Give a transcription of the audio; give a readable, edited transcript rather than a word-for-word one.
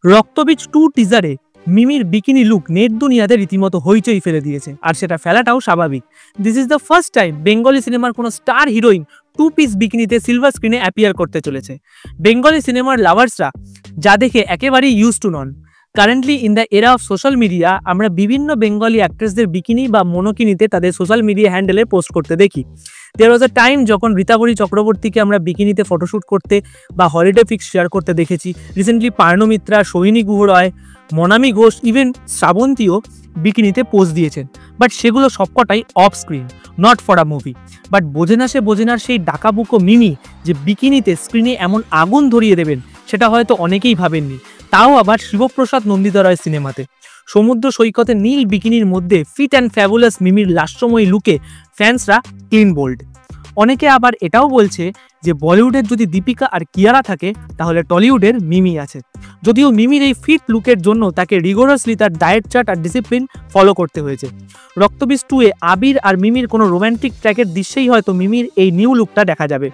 রক্তবীজ 2 টিজারে মিমির bikini look net দুনিয়াতে রীতিমতো হইচই ফেলে দিয়েছে, আর সেটা ফেলাটাও স্বাভাবিক। This is the first time Bengali সিনেমার কোনো স্টার হিরোইন 2 পিস বিকিনিতে সিলভার স্ক্রিনে অ্যাপিয়ার করতে চলেছে। বেঙ্গলি সিনেমার লাভার্সরা যা দেখে একেবারেই use to non. Currently in the এরা অফ সোশ্যাল মিডিয়া আমরা বিভিন্ন বেঙ্গলি অ্যাক্ট্রেসদের বিকিনি বা মোনোকিনিতে তাদের সোশ্যাল মিডিয়া হ্যান্ডেলে পোস্ট করতে দেখি। দেয়ার ওয়াজ আ টাইম যখন রীতাবরী চক্রবর্তীকে আমরা বিকিনিতে ফটোশ্যুট করতে বা হলিডে পিক্স শেয়ার করতে দেখেছি। রিসেন্টলি পার্নো মিত্রা, সোহিনী গুহ রয়, মনামি ঘোষ, ইভেন শ্রাবন্তীও বিকিনিতে পোস্ট দিয়েছেন। বাট সেগুলো সবকটাই off screen, not for a movie. But বোঝেনার সেই ডাকাবুকো মিমি যে বিকিনিতে স্ক্রিনে এমন আগুন ধরিয়ে দেবেন, সেটা হয়তো অনেকেই ভাবেননি, তাও আবার শিবপ্রসাদ নন্দিতা সিনেমাতে। সমুদ্র সৈকতে নীল বিকিনির মধ্যে ফিট অ্যান্ড ফ্যাবুলাস মিমির লাস্যময়ী লুকে ফ্যান্সরা ক্লিন বোল্ড। অনেকে আবার এটাও বলছে যে বলিউডের যদি দীপিকা আর কিয়ারা থাকে, তাহলে টলিউডের মিমি আছে। যদিও মিমির এই ফিট লুকের জন্য তাকে রিগোরাসলি তার ডায়েট চার্ট আর ডিসিপ্লিন ফলো করতে হয়েছে। রক্তবীজ 2 এ আবির আর মিমির কোনো রোম্যান্টিক ট্র্যাকের দৃশ্যেই হয়তো মিমির এই নিউ লুকটা দেখা যাবে।